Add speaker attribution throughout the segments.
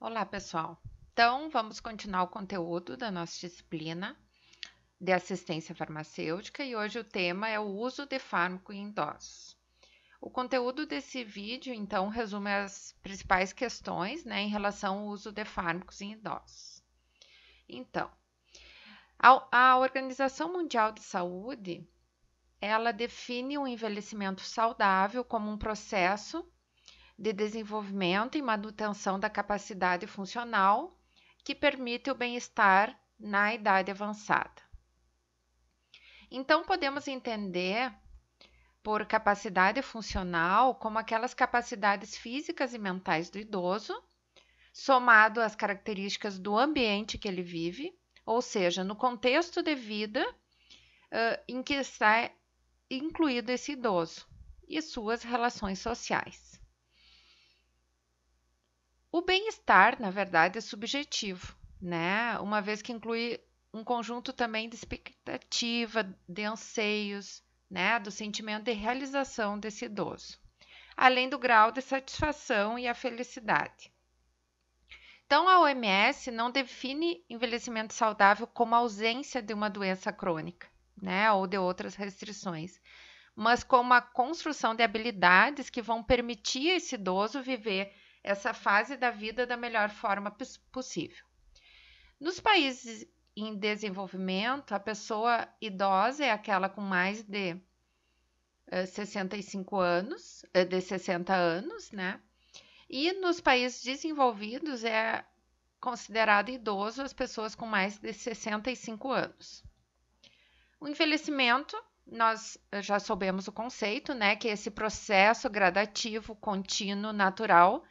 Speaker 1: Olá, pessoal. Então, vamos continuar o conteúdo da nossa disciplina de assistência farmacêutica e hoje o tema é o uso de fármaco em idosos. O conteúdo desse vídeo, então, resume as principais questões, em relação ao uso de fármacos em idosos. Então, a Organização Mundial de Saúde, ela define o envelhecimento saudável como um processo de desenvolvimento e manutenção da capacidade funcional que permite o bem-estar na idade avançada. Então, podemos entender por capacidade funcional como aquelas capacidades físicas e mentais do idoso, somado às características do ambiente que ele vive, ou seja, no contexto de vida em que está incluído esse idoso e suas relações sociais. O bem-estar, na verdade, é subjetivo, uma vez que inclui um conjunto também de expectativa, de anseios, do sentimento de realização desse idoso, além do grau de satisfação e a felicidade. Então, a OMS não define envelhecimento saudável como ausência de uma doença crônica, ou de outras restrições, mas como a construção de habilidades que vão permitir a esse idoso viver essa fase da vida da melhor forma possível. Nos países em desenvolvimento, a pessoa idosa é aquela com mais de 65 anos, de 60 anos, E nos países desenvolvidos é considerado idoso as pessoas com mais de 65 anos. O envelhecimento, nós já soubemos o conceito, que é esse processo gradativo, contínuo, natural,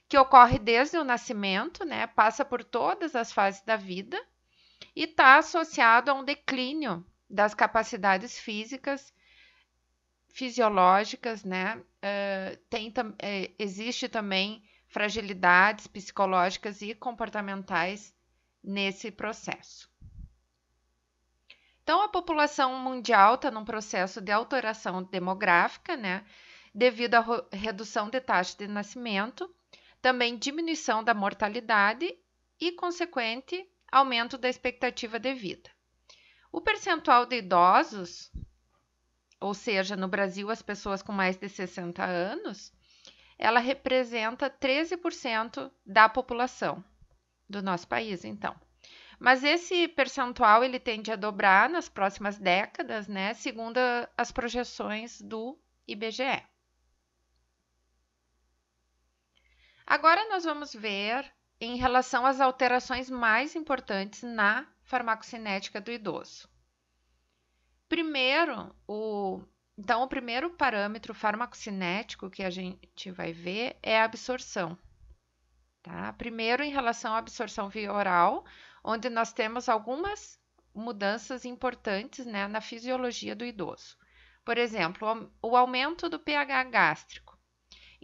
Speaker 1: que ocorre desde o nascimento, passa por todas as fases da vida e está associado a um declínio das capacidades físicas, fisiológicas, existe também fragilidades psicológicas e comportamentais nesse processo. Então, a população mundial está num processo de alteração demográfica, devido à redução de taxa de nascimento, também diminuição da mortalidade e consequente aumento da expectativa de vida. O percentual de idosos, ou seja, no Brasil as pessoas com mais de 60 anos, ela representa 13% da população do nosso país, então. Mas esse percentual ele tende a dobrar nas próximas décadas, segundo as projeções do IBGE. Agora nós vamos ver em relação às alterações mais importantes na farmacocinética do idoso. Primeiro, o primeiro parâmetro farmacocinético que a gente vai ver é a absorção. Tá? Primeiro, em relação à absorção via oral, onde nós temos algumas mudanças importantes na fisiologia do idoso. Por exemplo, o aumento do pH gástrico.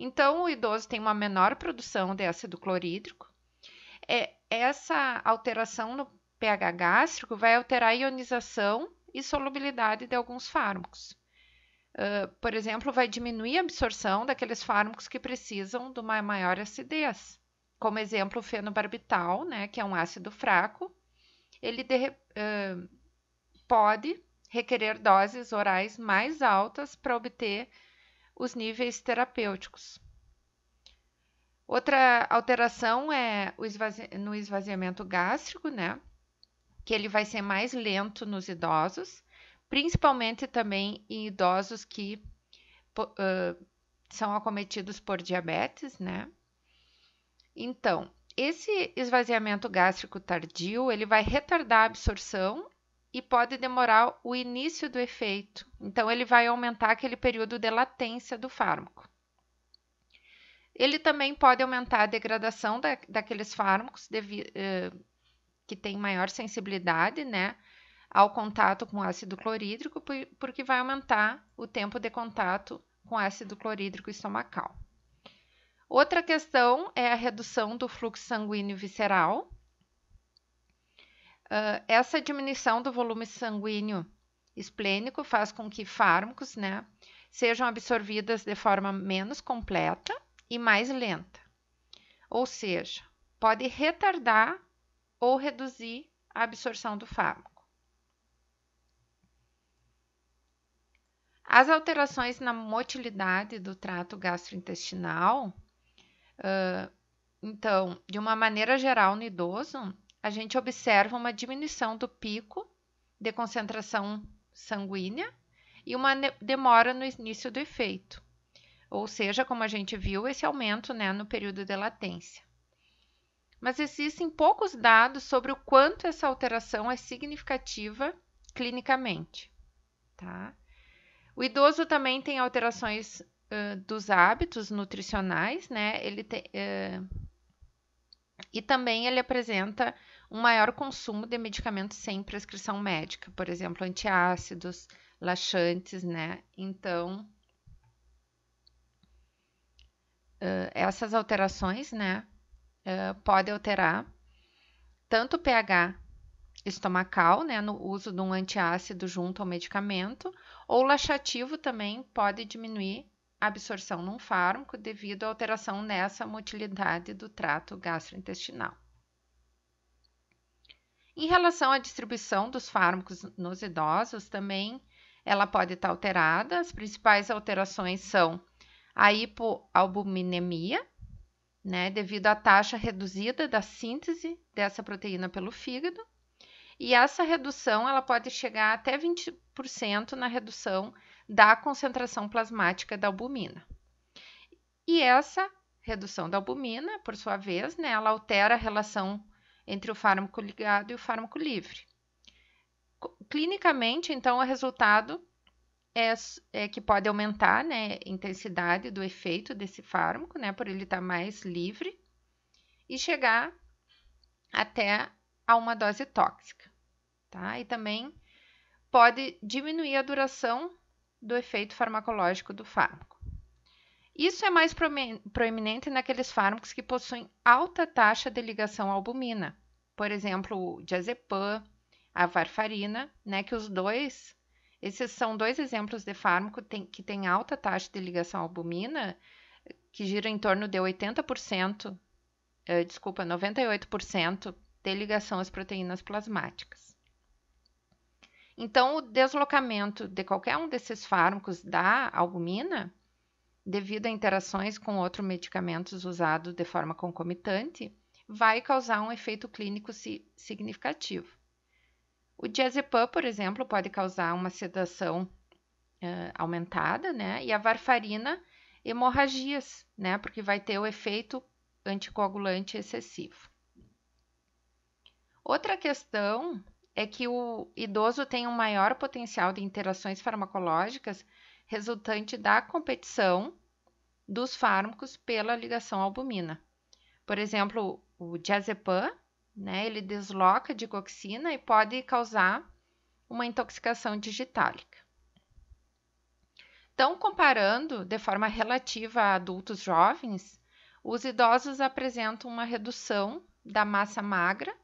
Speaker 1: Então, o idoso tem uma menor produção de ácido clorídrico. Essa alteração no pH gástrico vai alterar a ionização e solubilidade de alguns fármacos. Por exemplo, vai diminuir a absorção daqueles fármacos que precisam de uma maior acidez. Como exemplo, o fenobarbital, que é um ácido fraco, ele pode requerer doses orais mais altas para obter os níveis terapêuticos. Outra alteração é no esvaziamento gástrico, que ele vai ser mais lento nos idosos, principalmente também em idosos que são acometidos por diabetes, Então, esse esvaziamento gástrico tardio, ele vai retardar a absorção e pode demorar o início do efeito. Então, ele vai aumentar aquele período de latência do fármaco. Ele também pode aumentar a degradação daqueles fármacos que têm maior sensibilidade, ao contato com ácido clorídrico, porque vai aumentar o tempo de contato com ácido clorídrico estomacal. Outra questão é a redução do fluxo sanguíneo visceral. Essa diminuição do volume sanguíneo esplênico faz com que fármacos, sejam absorvidos de forma menos completa e mais lenta. Ou seja, pode retardar ou reduzir a absorção do fármaco. As alterações na motilidade do trato gastrointestinal, então, de uma maneira geral no idoso, a gente observa uma diminuição do pico de concentração sanguínea e uma demora no início do efeito. Ou seja, como a gente viu, esse aumento, né, no período de latência. Mas existem poucos dados sobre o quanto essa alteração é significativa clinicamente, tá? O idoso também tem alterações dos hábitos nutricionais, né? E também ele apresenta um maior consumo de medicamentos sem prescrição médica, por exemplo, antiácidos, laxantes, né? Então, essas alterações, né, podem alterar tanto o pH estomacal, né, no uso de um antiácido junto ao medicamento, ou laxativo também pode diminuir a absorção num fármaco devido à alteração nessa motilidade do trato gastrointestinal. Em relação à distribuição dos fármacos nos idosos, também ela pode estar alterada. As principais alterações são a hipoalbuminemia, né, devido à taxa reduzida da síntese dessa proteína pelo fígado, e essa redução ela pode chegar até 20% na redução da concentração plasmática da albumina. E essa redução da albumina, por sua vez, né, ela altera a relação entre o fármaco ligado e o fármaco livre. Clinicamente, então, o resultado é que pode aumentar, né, a intensidade do efeito desse fármaco, né, por ele estar mais livre, e chegar até a uma dose tóxica, tá? E também pode diminuir a duração do efeito farmacológico do fármaco. Isso é mais proeminente naqueles fármacos que possuem alta taxa de ligação à albumina, por exemplo, o diazepam, a varfarina, né, que esses são dois exemplos de fármaco que têm alta taxa de ligação à albumina, que gira em torno de 98% de ligação às proteínas plasmáticas. Então, o deslocamento de qualquer um desses fármacos da albumina, devido a interações com outros medicamentos usados de forma concomitante, vai causar um efeito clínico significativo. O diazepam, por exemplo, pode causar uma sedação aumentada, né? E a varfarina, hemorragias, né? Porque vai ter o efeito anticoagulante excessivo. Outra questão é que o idoso tem um maior potencial de interações farmacológicas resultante da competição dos fármacos pela ligação à albumina. Por exemplo, o diazepam, né, ele desloca a digoxina e pode causar uma intoxicação digitálica. Então, comparando de forma relativa a adultos jovens, os idosos apresentam uma redução da massa magra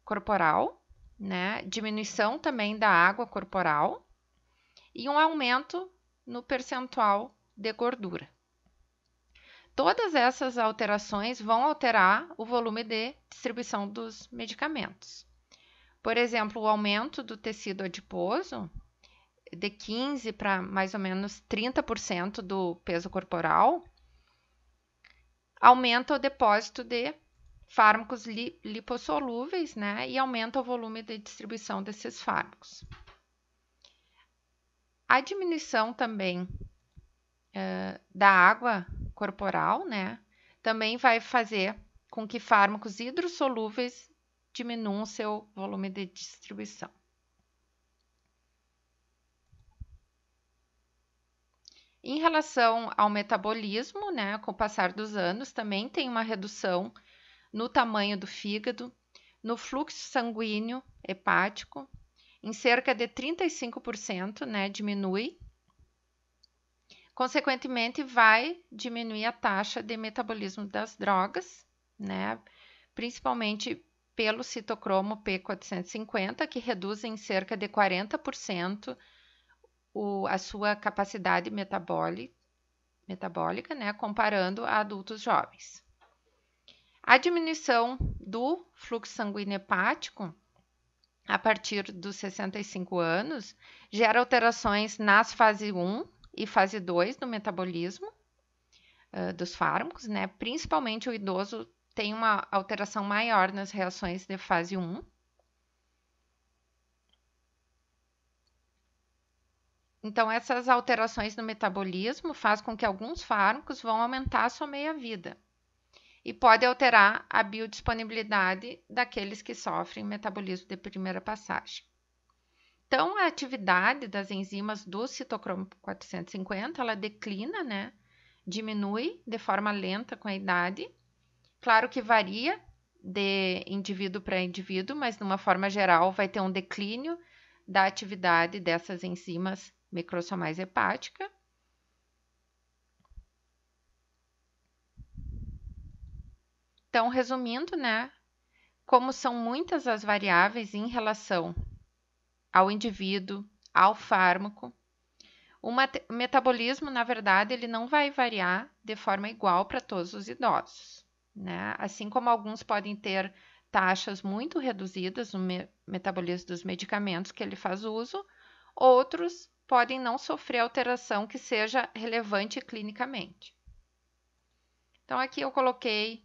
Speaker 1: corporal, né, diminuição também da água corporal e um aumento no percentual de gordura. Todas essas alterações vão alterar o volume de distribuição dos medicamentos. Por exemplo, o aumento do tecido adiposo de 15% para mais ou menos 30% do peso corporal aumenta o depósito de fármacos lipossolúveis, né, e aumenta o volume de distribuição desses fármacos. A diminuição também da água corporal, né, também vai fazer com que fármacos hidrossolúveis diminuam seu volume de distribuição. Em relação ao metabolismo, né, com o passar dos anos, também tem uma redução no tamanho do fígado, no fluxo sanguíneo hepático, em cerca de 35%, né, diminui. Consequentemente, vai diminuir a taxa de metabolismo das drogas, né, principalmente pelo citocromo P450, que reduz em cerca de 40% a sua capacidade metabólica, né, comparando a adultos jovens. A diminuição do fluxo sanguíneo hepático a partir dos 65 anos gera alterações nas fase 1 e fase 2 do metabolismo dos fármacos, né? Principalmente o idoso tem uma alteração maior nas reações de fase 1. Então, essas alterações no metabolismo fazem com que alguns fármacos vão aumentar a sua meia-vida e pode alterar a biodisponibilidade daqueles que sofrem metabolismo de primeira passagem. Então, a atividade das enzimas do citocromo 450, ela declina, né? Diminui de forma lenta com a idade. Claro que varia de indivíduo para indivíduo, mas de uma forma geral vai ter um declínio da atividade dessas enzimas microsomais hepática. Então, resumindo, né, como são muitas as variáveis em relação ao indivíduo, ao fármaco, o metabolismo, na verdade, ele não vai variar de forma igual para todos os idosos, né? Assim como alguns podem ter taxas muito reduzidas no metabolismo dos medicamentos que ele faz uso, outros podem não sofrer alteração que seja relevante clinicamente. Então, aqui eu coloquei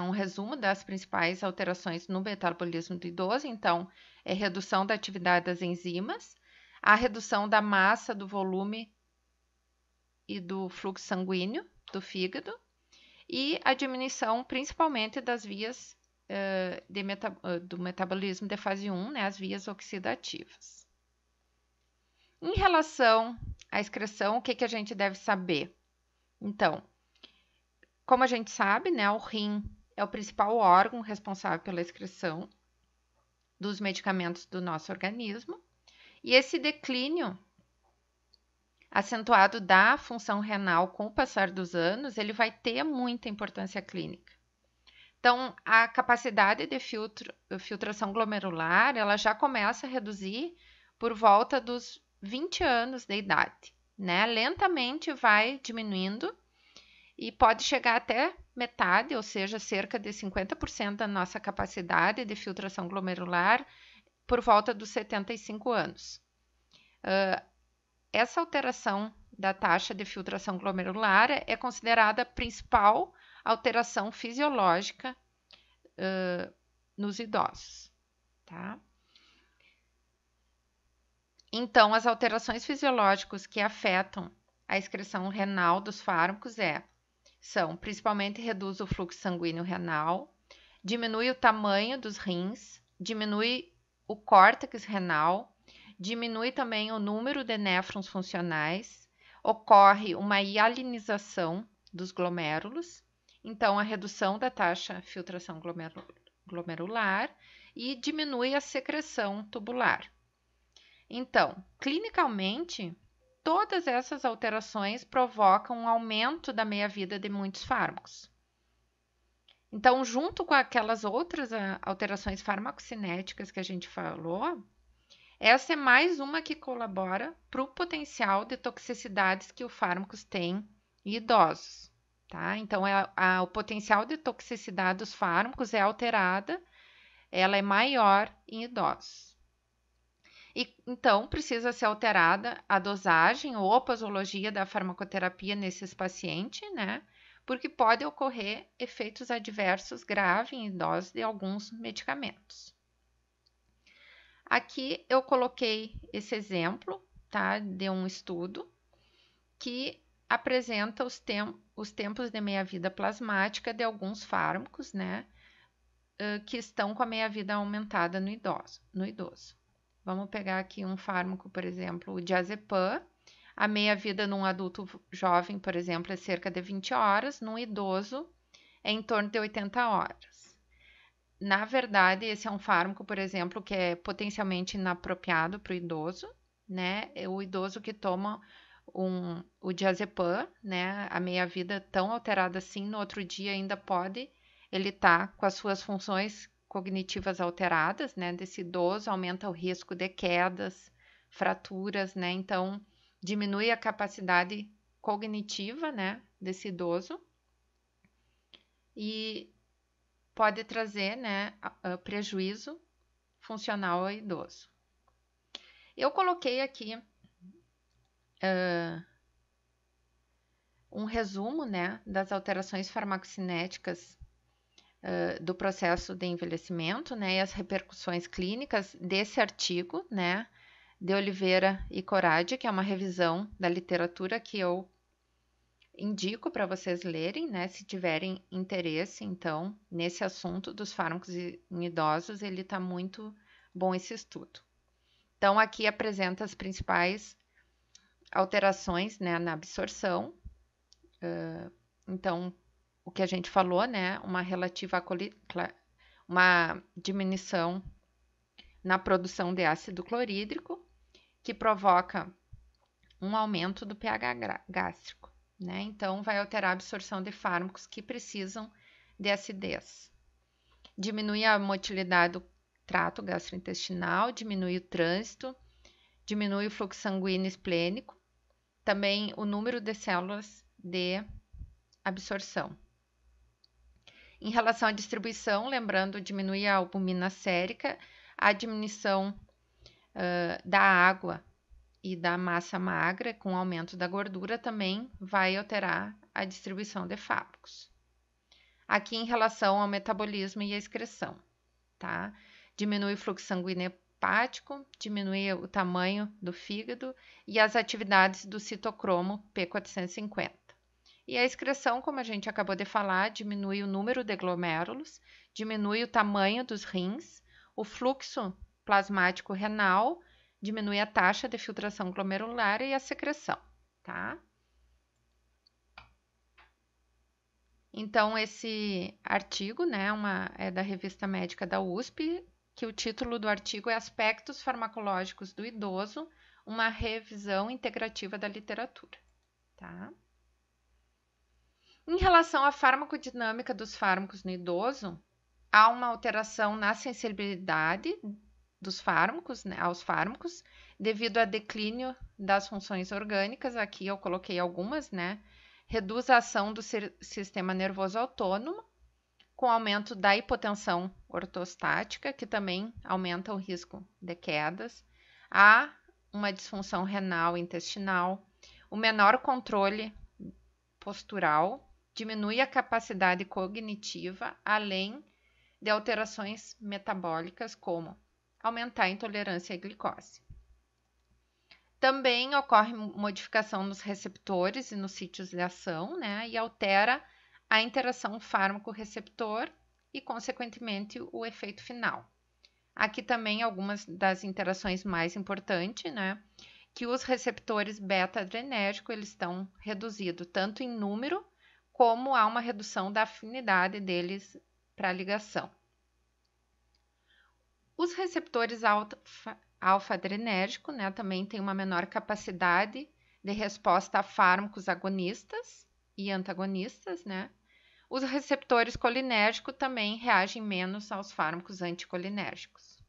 Speaker 1: um resumo das principais alterações no metabolismo do idoso. Então, é redução da atividade das enzimas, a redução da massa, do volume e do fluxo sanguíneo do fígado e a diminuição principalmente das vias do metabolismo de fase 1, né, as vias oxidativas. Em relação à excreção, o que a gente deve saber? Então, como a gente sabe, né, o rim é o principal órgão responsável pela excreção dos medicamentos do nosso organismo. E esse declínio acentuado da função renal com o passar dos anos, ele vai ter muita importância clínica. Então, a capacidade de filtração glomerular, ela já começa a reduzir por volta dos 20 anos de idade, né? Lentamente vai diminuindo e pode chegar até metade, ou seja, cerca de 50% da nossa capacidade de filtração glomerular por volta dos 75 anos. Essa alteração da taxa de filtração glomerular é considerada a principal alteração fisiológica nos idosos, tá? Então, as alterações fisiológicas que afetam a excreção renal dos fármacos são principalmente reduz o fluxo sanguíneo renal, diminui o tamanho dos rins, diminui o córtex renal, diminui também o número de néfrons funcionais, ocorre uma hialinização dos glomérulos, então a redução da taxa de filtração glomerular e diminui a secreção tubular. Então, clinicamente, todas essas alterações provocam um aumento da meia-vida de muitos fármacos. Então, junto com aquelas outras alterações farmacocinéticas que a gente falou, essa é mais uma que colabora para o potencial de toxicidades que os fármacos têm em idosos, tá? Então, o potencial de toxicidade dos fármacos é alterada, ela é maior em idosos. E, então, precisa ser alterada a dosagem ou a posologia da farmacoterapia nesses pacientes, né? Porque pode ocorrer efeitos adversos graves em idosos de alguns medicamentos. Aqui eu coloquei esse exemplo, tá, de um estudo que apresenta os tempos de meia-vida plasmática de alguns fármacos, né, que estão com a meia-vida aumentada no idoso. Vamos pegar aqui um fármaco, por exemplo, o diazepam. A meia-vida num adulto jovem, por exemplo, é cerca de 20 horas, num idoso é em torno de 80 horas. Na verdade, esse é um fármaco, por exemplo, que é potencialmente inapropriado para o idoso, né? O idoso que toma o diazepam, né? A meia-vida tão alterada assim, no outro dia ainda pode, ele tá com as suas funções cognitivas alteradas, né? Desse idoso, aumenta o risco de quedas, fraturas, né? Então, diminui a capacidade cognitiva, né? Desse idoso. e pode trazer, né, prejuízo funcional ao idoso. Eu coloquei aqui um resumo, né, das alterações farmacocinéticas do processo de envelhecimento, né, e as repercussões clínicas desse artigo, né, de Oliveira e Corradi, que é uma revisão da literatura que eu indico para vocês lerem, né, se tiverem interesse, então, nesse assunto dos fármacos em idosos, ele está muito bom esse estudo. Então, aqui apresenta as principais alterações, né, na absorção. Então, o que a gente falou, né, uma diminuição na produção de ácido clorídrico, que provoca um aumento do pH gástrico, né? Então, vai alterar a absorção de fármacos que precisam de acidez. Diminui a motilidade do trato gastrointestinal, diminui o trânsito, diminui o fluxo sanguíneo esplênico, também o número de células de absorção. Em relação à distribuição, lembrando, diminui a albumina sérica, a diminuição da água e da massa magra, com o aumento da gordura, também vai alterar a distribuição de fármacos. Aqui em relação ao metabolismo e a excreção, tá? Diminui o fluxo sanguíneo hepático, diminui o tamanho do fígado e as atividades do citocromo P450. E a excreção, como a gente acabou de falar, diminui o número de glomérulos, diminui o tamanho dos rins, o fluxo plasmático renal, diminui a taxa de filtração glomerular e a secreção, tá? Então, esse artigo, né, é da Revista Médica da USP, que o título do artigo é Aspectos Farmacológicos do Idoso, uma revisão integrativa da literatura, tá? Em relação à farmacodinâmica dos fármacos no idoso, há uma alteração na sensibilidade dos fármacos, né, aos fármacos, devido a declínio das funções orgânicas. Aqui eu coloquei algumas, né? Reduz a ação do sistema nervoso autônomo, com aumento da hipotensão ortostática, que também aumenta o risco de quedas. Há uma disfunção renal e intestinal, o menor controle postural, diminui a capacidade cognitiva, além de alterações metabólicas, como aumentar a intolerância à glicose. Também ocorre modificação nos receptores e nos sítios de ação, né, e altera a interação fármaco-receptor e, consequentemente, o efeito final. Aqui também algumas das interações mais importantes, né, que os receptores beta-adrenérgico eles estão reduzidos tanto em número, como há uma redução da afinidade deles para a ligação. Os receptores alfa-adrenérgico, né, também têm uma menor capacidade de resposta a fármacos agonistas e antagonistas, né? Os receptores colinérgicos também reagem menos aos fármacos anticolinérgicos.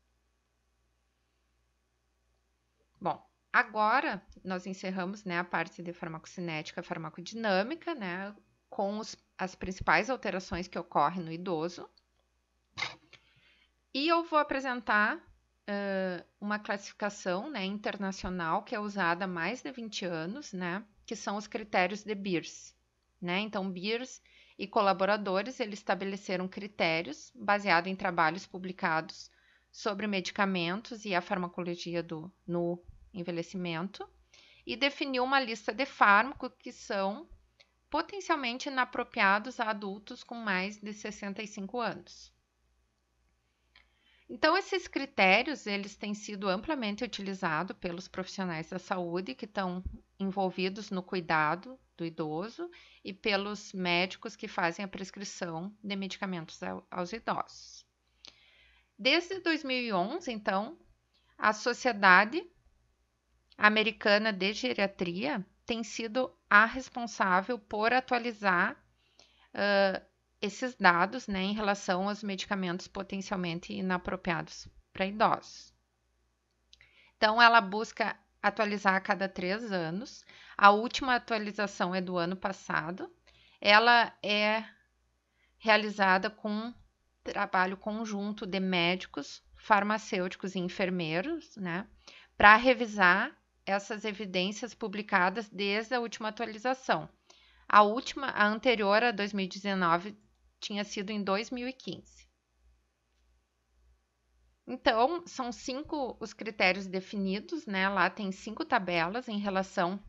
Speaker 1: Bom, agora nós encerramos, né, a parte de farmacocinética, farmacodinâmica, né, com as principais alterações que ocorrem no idoso. E eu vou apresentar uma classificação, né, internacional que é usada há mais de 20 anos, né, que são os critérios de Beers, né? Então, Beers e colaboradores eles estabeleceram critérios baseados em trabalhos publicados sobre medicamentos e a farmacologia no envelhecimento e definiu uma lista de fármacos que são potencialmente inapropriados a adultos com mais de 65 anos. Então, esses critérios, eles têm sido amplamente utilizados pelos profissionais da saúde que estão envolvidos no cuidado do idoso e pelos médicos que fazem a prescrição de medicamentos aos idosos. Desde 2011, então, a Sociedade Americana de Geriatria tem sido a responsável por atualizar esses dados, né, em relação aos medicamentos potencialmente inapropriados para idosos. Então, ela busca atualizar a cada 3 anos. A última atualização é do ano passado. Ela é realizada com trabalho conjunto de médicos, farmacêuticos e enfermeiros, né, para revisar essas evidências publicadas desde a última atualização. A anterior a 2019, tinha sido em 2015. Então, são 5 os critérios definidos, né? Lá tem 5 tabelas em relação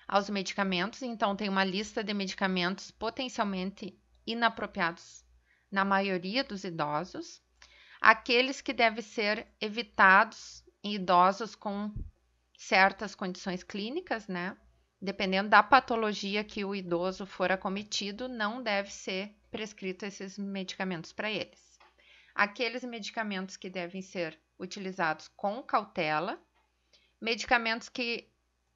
Speaker 1: aos medicamentos. Então, tem uma lista de medicamentos potencialmente inapropriados na maioria dos idosos. Aqueles que devem ser evitados em idosos com certas condições clínicas, né? Dependendo da patologia que o idoso for acometido, não deve ser prescrito esses medicamentos para eles. Aqueles medicamentos que devem ser utilizados com cautela, medicamentos que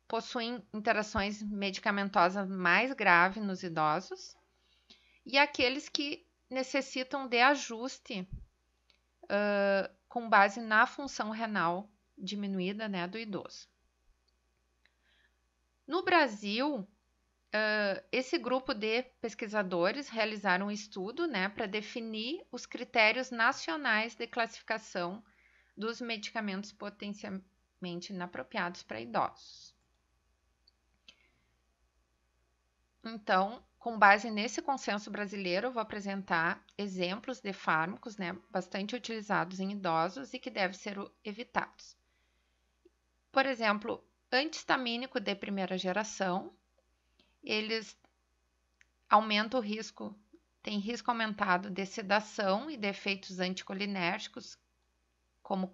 Speaker 1: possuem interações medicamentosas mais graves nos idosos e aqueles que necessitam de ajuste com base na função renal diminuída, né, do idoso. No Brasil, esse grupo de pesquisadores realizaram um estudo, né, para definir os critérios nacionais de classificação dos medicamentos potencialmente inapropriados para idosos. Então, com base nesse consenso brasileiro, eu vou apresentar exemplos de fármacos, né, bastante utilizados em idosos e que devem ser evitados. Por exemplo, antihistamínico de primeira geração, eles aumentam o risco, tem risco aumentado de sedação e de efeitos anticolinérgicos, como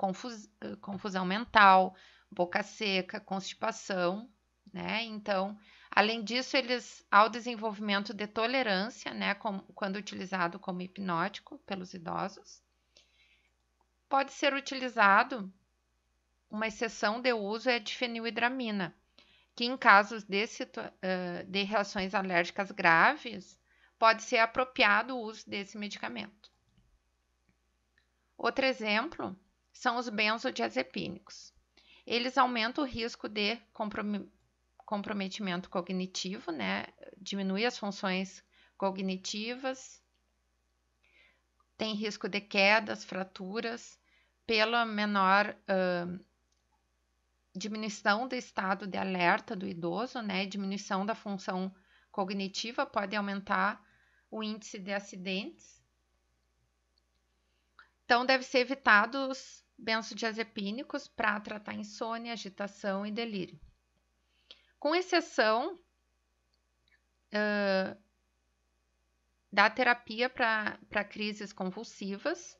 Speaker 1: confusão mental, boca seca, constipação, né? Então, além disso, eles, ao desenvolvimento de tolerância, né, quando utilizado como hipnótico pelos idosos, pode ser utilizado, uma exceção de uso é a difenhidramina, que em casos de reações alérgicas graves, pode ser apropriado o uso desse medicamento. Outro exemplo são os benzodiazepínicos. Eles aumentam o risco de comprometimento cognitivo, né? Diminui as funções cognitivas, tem risco de quedas, fraturas, pela menor diminuição do estado de alerta do idoso, né? Diminuição da função cognitiva pode aumentar o índice de acidentes. Então, deve ser evitado os benzodiazepínicos para tratar insônia, agitação e delírio. Com exceção da terapia para crises convulsivas,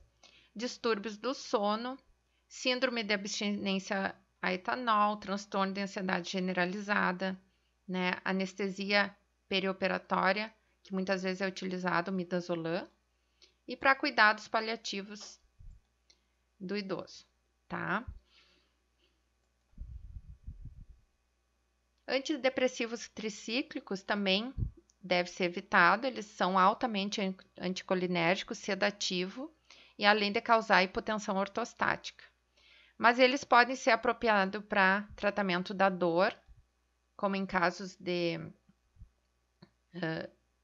Speaker 1: distúrbios do sono, síndrome de abstinência a etanol, transtorno de ansiedade generalizada, né? Anestesia perioperatória, que muitas vezes é utilizado o midazolam, e para cuidados paliativos do idoso, tá? Antidepressivos tricíclicos também deve ser evitado, eles são altamente anticolinérgicos, sedativo e além de causar hipotensão ortostática. Mas eles podem ser apropriados para tratamento da dor, como em casos de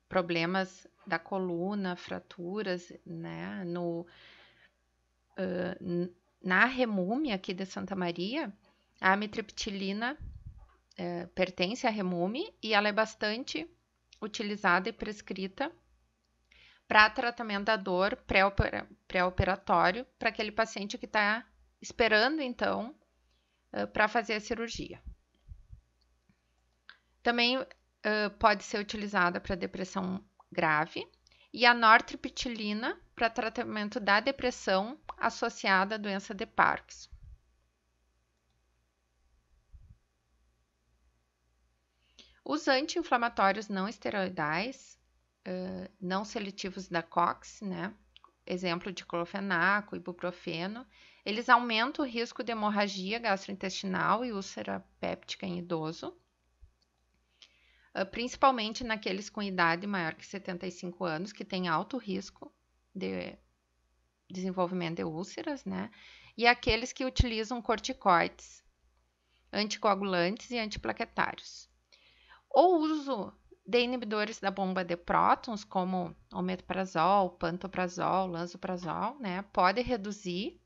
Speaker 1: problemas da coluna, fraturas, né? Na Remume aqui de Santa Maria, a amitriptilina pertence à Remume e ela é bastante utilizada e prescrita para tratamento da dor pré-operatório para aquele paciente que está esperando, então, para fazer a cirurgia. Também pode ser utilizada para depressão grave e a nortriptilina para tratamento da depressão associada à doença de Parkinson. Os anti-inflamatórios não esteroidais, não seletivos da COX, né? Exemplo de clofenaco, ibuprofeno, eles aumentam o risco de hemorragia gastrointestinal e úlcera péptica em idoso, principalmente naqueles com idade maior que 75 anos, que têm alto risco de desenvolvimento de úlceras, né? E aqueles que utilizam corticoides, anticoagulantes e antiplaquetários. O uso de inibidores da bomba de prótons, como omeprazol, pantoprazol, lansoprazol, né, pode reduzir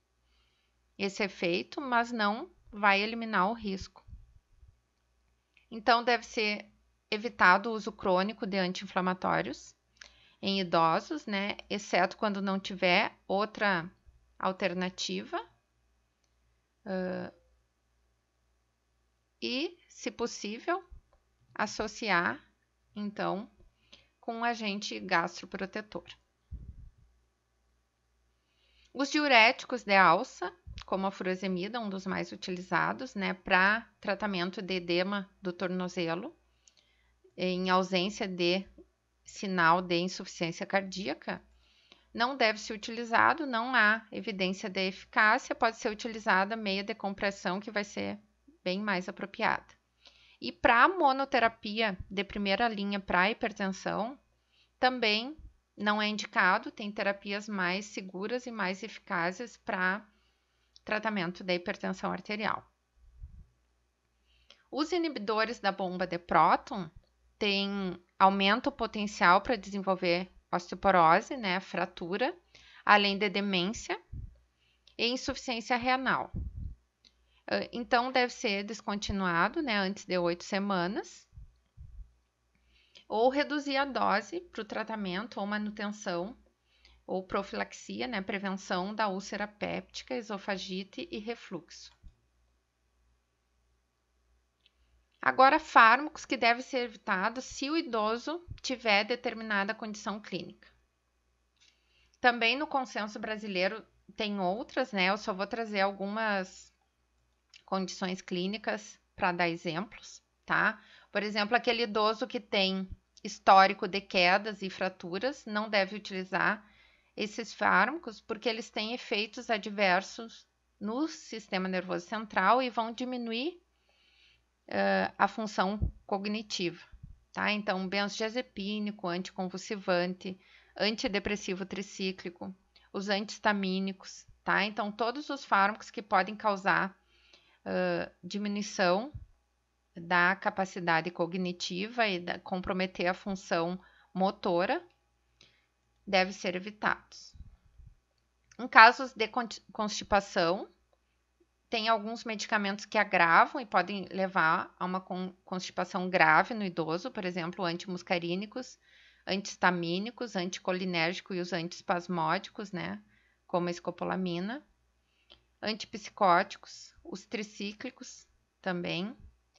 Speaker 1: esse efeito, mas não vai eliminar o risco. Então, deve ser evitado o uso crônico de anti-inflamatórios em idosos, né, exceto quando não tiver outra alternativa. E, se possível, associar, então, com um agente gastroprotetor. Os diuréticos de alça, como a furosemida, um dos mais utilizados, né, para tratamento de edema do tornozelo, em ausência de sinal de insuficiência cardíaca, não deve ser utilizado, não há evidência de eficácia, pode ser utilizada meia de compressão, que vai ser bem mais apropriada. E para monoterapia de primeira linha para hipertensão, também não é indicado, tem terapias mais seguras e mais eficazes para tratamento da hipertensão arterial. Os inibidores da bomba de próton aumentam o potencial para desenvolver osteoporose, né, fratura, além de demência e insuficiência renal. Então, deve ser descontinuado, né, antes de 8 semanas, ou reduzir a dose para o tratamento ou manutenção ou profilaxia, né, prevenção da úlcera péptica, esofagite e refluxo. Agora, fármacos que devem ser evitados se o idoso tiver determinada condição clínica. Também no consenso brasileiro tem outras, né? Eu só vou trazer algumas condições clínicas para dar exemplos, tá? Por exemplo, aquele idoso que tem histórico de quedas e fraturas não deve utilizar esses fármacos porque eles têm efeitos adversos no sistema nervoso central e vão diminuir a função cognitiva, tá? Então, benzodiazepínico, anticonvulsivante, antidepressivo tricíclico, os antihistamínicos, tá? Então, todos os fármacos que podem causar diminuição da capacidade cognitiva e comprometer a função motora devem ser evitados. Em casos de constipação, tem alguns medicamentos que agravam e podem levar a uma constipação grave no idoso, por exemplo, antimuscarínicos, antihistamínicos, anticolinérgicos e os antiespasmódicos, né, como a escopolamina, antipsicóticos, os tricíclicos também,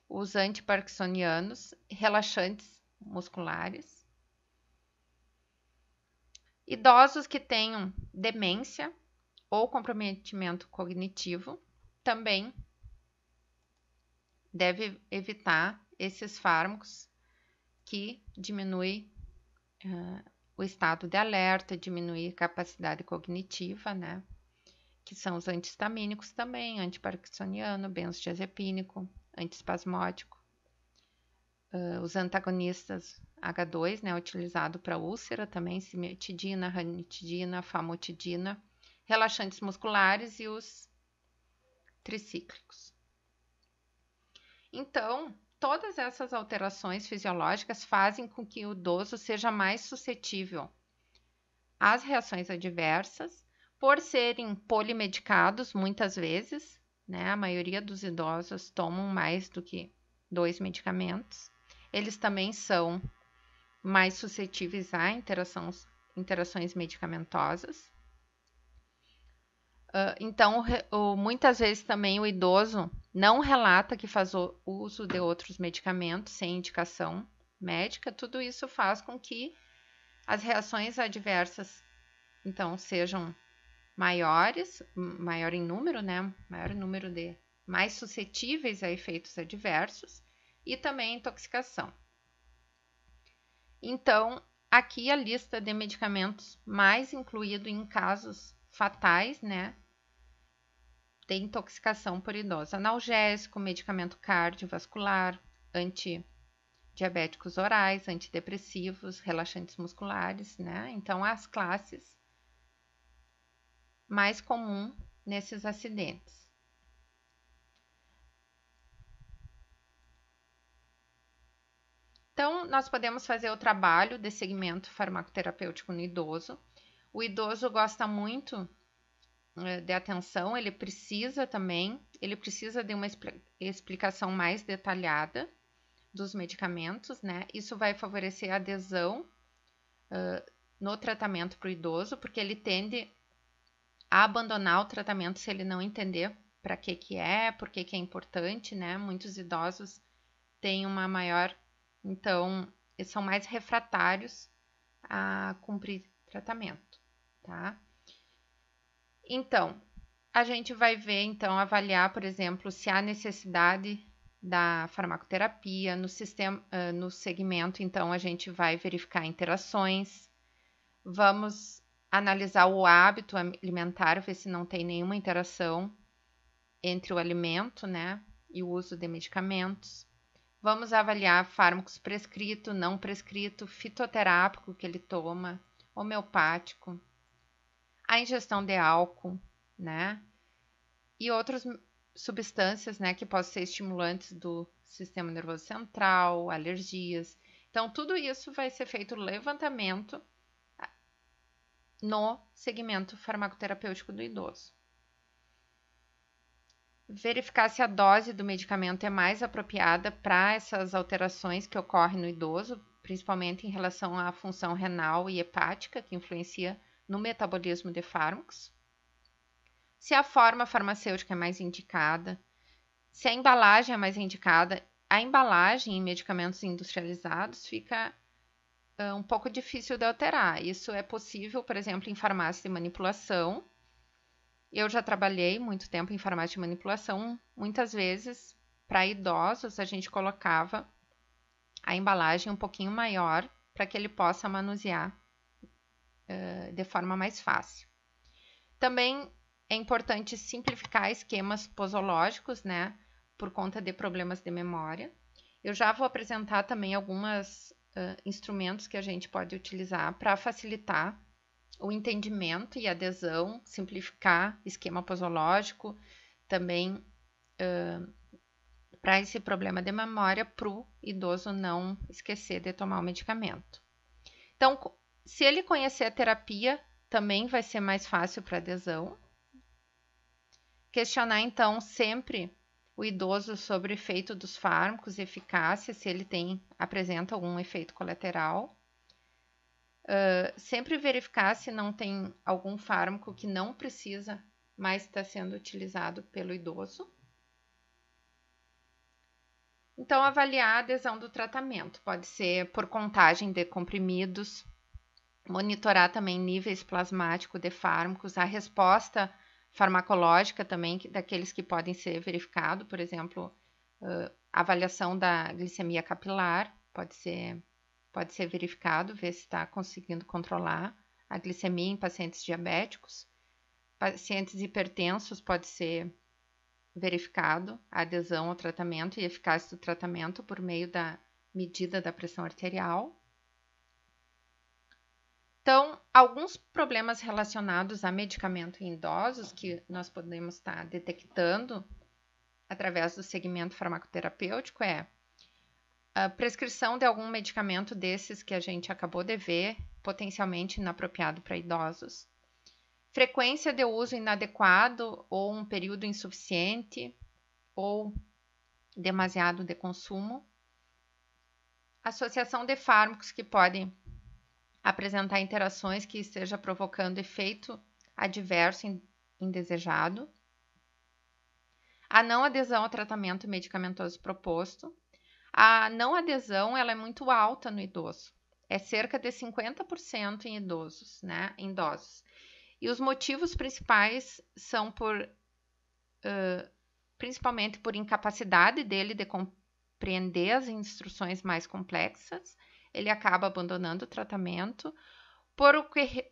Speaker 1: os antiparkinsonianos, relaxantes musculares. Idosos que tenham demência ou comprometimento cognitivo também deve evitar esses fármacos que diminuem o estado de alerta, diminuem a capacidade cognitiva, né? Que são os antihistamínicos também, antiparkinsoniano, benzodiazepínico, antiespasmódico. Os antagonistas H2, né? Utilizado para úlcera também, cimetidina, ranitidina, famotidina, relaxantes musculares e os tricíclicos. Então, todas essas alterações fisiológicas fazem com que o idoso seja mais suscetível às reações adversas, por serem polimedicados muitas vezes, né? A maioria dos idosos tomam mais do que 2 medicamentos. Eles também são mais suscetíveis a interações medicamentosas. Então, muitas vezes também o idoso não relata que faz o uso de outros medicamentos sem indicação médica. Tudo isso faz com que as reações adversas, então, sejam maiores, maior em número, né? Maior número de mais suscetíveis a efeitos adversos e também intoxicação. Então, aqui a lista de medicamentos mais incluído em casos fatais, né? De intoxicação por idoso: analgésico, medicamento cardiovascular, antidiabéticos orais, antidepressivos, relaxantes musculares, né? Então, as classes mais comuns nesses acidentes. Então, nós podemos fazer o trabalho de segmento farmacoterapêutico no idoso. O idoso gosta muito de atenção, ele precisa de uma explicação mais detalhada dos medicamentos, né? Isso vai favorecer a adesão no tratamento para o idoso, porque ele tende a abandonar o tratamento se ele não entender para que é, por que é importante, né? Muitos idosos têm uma maior, então, eles são mais refratários a cumprir tratamento, tá? Então, a gente vai ver, então, avaliar, por exemplo, se há necessidade da farmacoterapia no segmento, então a gente vai verificar interações, vamos analisar o hábito alimentar, ver se não tem nenhuma interação entre o alimento, né, e o uso de medicamentos. Vamos avaliar fármacos prescrito, não prescrito, fitoterápico que ele toma, homeopático, a ingestão de álcool, né, e outras substâncias, né, que possam ser estimulantes do sistema nervoso central, alergias. Então, tudo isso vai ser feito levantamento no segmento farmacoterapêutico do idoso. Verificar se a dose do medicamento é mais apropriada para essas alterações que ocorrem no idoso, principalmente em relação à função renal e hepática, que influencia no metabolismo de fármacos. Se a forma farmacêutica é mais indicada, se a embalagem é mais indicada. A embalagem em medicamentos industrializados fica um pouco difícil de alterar. Isso é possível, por exemplo, em farmácia de manipulação. Eu já trabalhei muito tempo em farmácia de manipulação. Muitas vezes, para idosos, a gente colocava a embalagem um pouquinho maior para que ele possa manusear de forma mais fácil. Também é importante simplificar esquemas posológicos, né, por conta de problemas de memória. Eu já vou apresentar também alguns instrumentos que a gente pode utilizar para facilitar o entendimento e adesão, simplificar esquema posológico, também para esse problema de memória, para o idoso não esquecer de tomar o medicamento. Então, se ele conhecer a terapia, também vai ser mais fácil para adesão. Questionar, então, sempre o idoso sobre o efeito dos fármacos, eficácia, se ele apresenta algum efeito colateral. Sempre verificar se não tem algum fármaco que não precisa mais estar sendo utilizado pelo idoso. Então, avaliar a adesão do tratamento. Pode ser por contagem de comprimidos, monitorar também níveis plasmáticos de fármacos, a resposta farmacológica também, daqueles que podem ser verificados, por exemplo, avaliação da glicemia capilar, pode ser verificado, ver se está conseguindo controlar a glicemia em pacientes diabéticos. Pacientes hipertensos pode ser verificado a adesão ao tratamento e eficácia do tratamento por meio da medida da pressão arterial. Então, alguns problemas relacionados a medicamento em idosos que nós podemos estar detectando através do segmento farmacoterapêutico é a prescrição de algum medicamento desses que a gente acabou de ver, potencialmente inapropriado para idosos, frequência de uso inadequado ou um período insuficiente ou demasiado de consumo, associação de fármacos que podem apresentar interações que esteja provocando efeito adverso indesejado, a não adesão ao tratamento medicamentoso proposto. A não adesão ela é muito alta no idoso, é cerca de 50% em idosos, né? Em idosos. E os motivos principais são principalmente por incapacidade dele de compreender as instruções mais complexas, ele acaba abandonando o tratamento, por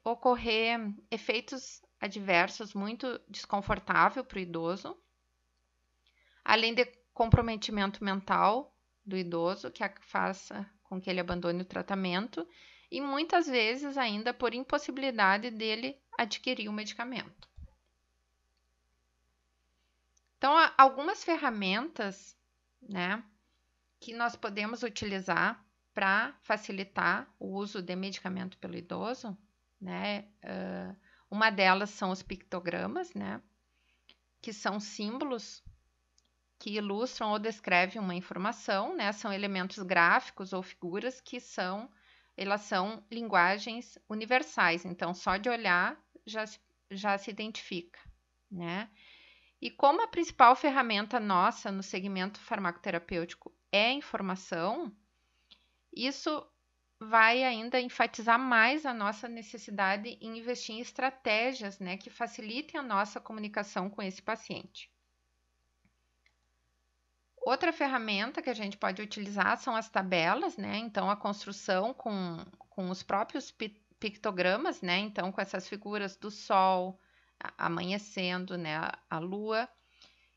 Speaker 1: ocorrer efeitos adversos muito desconfortáveis para o idoso, além de comprometimento mental do idoso, que faça com que ele abandone o tratamento, e muitas vezes ainda por impossibilidade dele adquirir o medicamento. Então, algumas ferramentas, né, que nós podemos utilizar para facilitar o uso de medicamento pelo idoso, né? Uma delas são os pictogramas, né? Que são símbolos que ilustram ou descrevem uma informação, né? São elementos gráficos ou figuras que elas são linguagens universais, então só de olhar já se identifica, né? E como a principal ferramenta nossa no segmento farmacoterapêutico é a informação, isso vai ainda enfatizar mais a nossa necessidade em investir em estratégias, né, que facilitem a nossa comunicação com esse paciente. Outra ferramenta que a gente pode utilizar são as tabelas, né? Então, a construção com os próprios pictogramas, né? Então, com essas figuras do sol amanhecendo, né? A lua.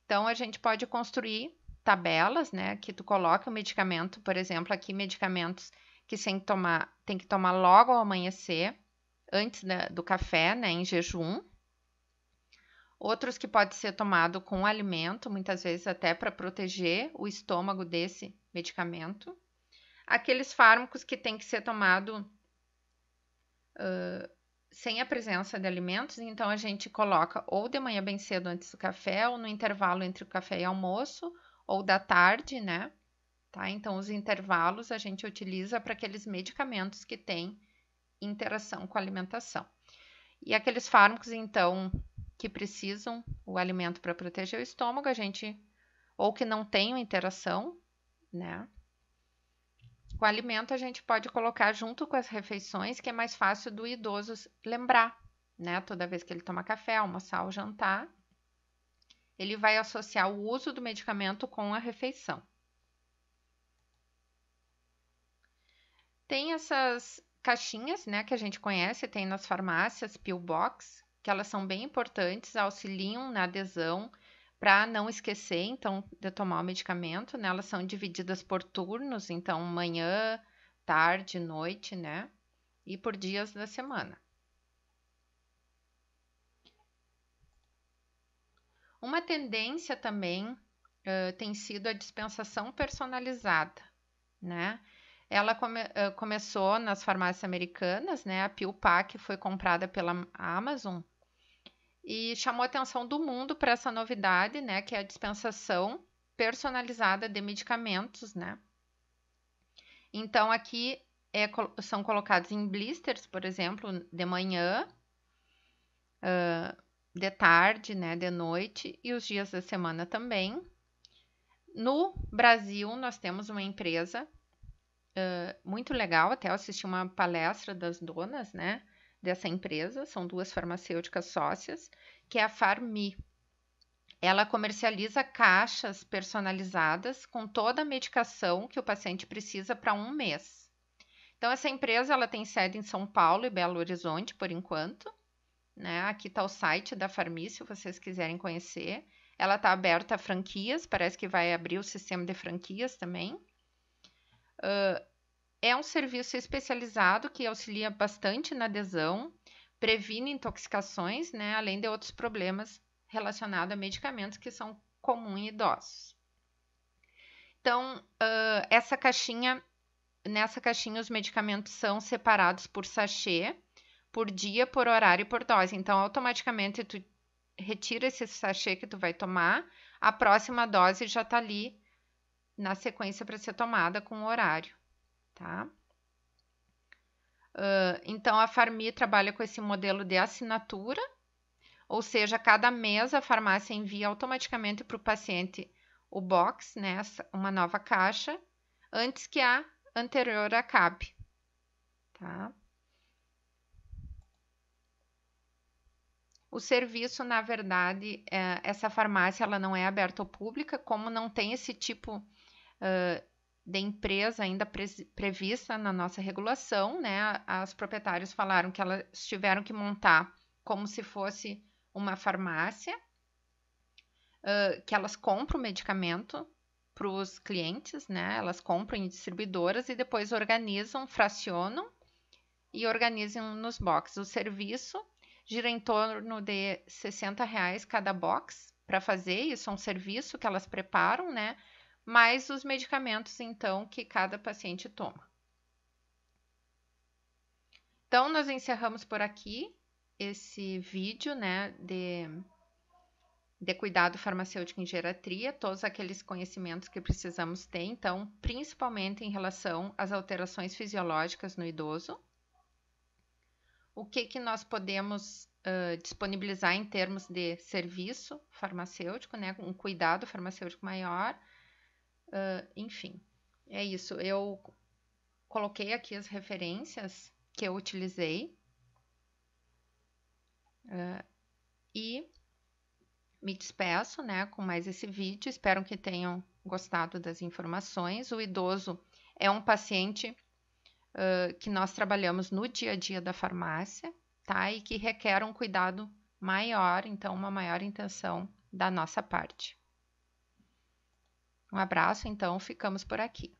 Speaker 1: Então, a gente pode construir tabelas, né? Que tu coloca o medicamento, por exemplo, aqui medicamentos que tem que tomar logo ao amanhecer, antes do café, né? Em jejum. Outros que pode ser tomado com alimento, muitas vezes até para proteger o estômago desse medicamento. Aqueles fármacos que tem que ser tomado sem a presença de alimentos, então a gente coloca ou de manhã bem cedo antes do café, ou no intervalo entre o café e almoço, ou da tarde, né? Tá? Então, os intervalos a gente utiliza para aqueles medicamentos que têm interação com a alimentação. E aqueles fármacos, então, que precisam o alimento para proteger o estômago, ou que não tenham interação, né? Com o alimento a gente pode colocar junto com as refeições, que é mais fácil do idoso lembrar, né? Toda vez que ele toma café, almoçar ou jantar, ele vai associar o uso do medicamento com a refeição. Tem essas caixinhas, né, que a gente conhece, tem nas farmácias, pill box, que elas são bem importantes, auxiliam na adesão para não esquecer, então, de tomar o medicamento, né? Elas são divididas por turnos, então, manhã, tarde, noite, né? E por dias da semana. Uma tendência também tem sido a dispensação personalizada, né? Ela começou nas farmácias americanas, né? A PillPack foi comprada pela Amazon e chamou a atenção do mundo para essa novidade, né? Que é a dispensação personalizada de medicamentos, né? Então, aqui são colocados em blisters, por exemplo, de manhã, de tarde, né? De noite e os dias da semana também. No Brasil, nós temos uma empresa muito legal, até eu assisti uma palestra das donas, né, dessa empresa, são duas farmacêuticas sócias, que é a Farmi. Ela comercializa caixas personalizadas com toda a medicação que o paciente precisa para um mês. Então, essa empresa ela tem sede em São Paulo e Belo Horizonte, por enquanto, né? Aqui está o site da Farmi, se vocês quiserem conhecer. Ela está aberta a franquias, parece que vai abrir o sistema de franquias também. É um serviço especializado que auxilia bastante na adesão, previne intoxicações, né, além de outros problemas relacionados a medicamentos que são comuns em idosos. Então, nessa caixinha os medicamentos são separados por sachê, por dia, por horário e por dose. Então, automaticamente tu retira esse sachê que tu vai tomar, a próxima dose já está ali na sequência para ser tomada com o horário, tá? Então, a Farmi trabalha com esse modelo de assinatura, ou seja, cada mês a farmácia envia automaticamente para o paciente o box, né, uma nova caixa, antes que a anterior acabe, tá? O serviço, na verdade, essa farmácia ela não é aberta ao público, como não tem esse tipo de empresa ainda prevista na nossa regulação, né? As proprietários falaram que elas tiveram que montar como se fosse uma farmácia, que elas compram o medicamento para os clientes, né? Elas compram em distribuidoras e depois organizam, fracionam e organizam nos boxes. O serviço gira em torno de R$60 cada box para fazer. Isso é um serviço que elas preparam, né? Mais os medicamentos, então, que cada paciente toma. Então, nós encerramos por aqui esse vídeo, né, de cuidado farmacêutico em geriatria, todos aqueles conhecimentos que precisamos ter, então, principalmente em relação às alterações fisiológicas no idoso. O que nós podemos disponibilizar em termos de serviço farmacêutico, né, um cuidado farmacêutico maior, enfim, é isso. Eu coloquei aqui as referências que eu utilizei e me despeço, né, com mais esse vídeo. Espero que tenham gostado das informações. O idoso é um paciente que nós trabalhamos no dia a dia da farmácia, tá? E que requer um cuidado maior, então uma maior intenção da nossa parte. Um abraço, então, ficamos por aqui.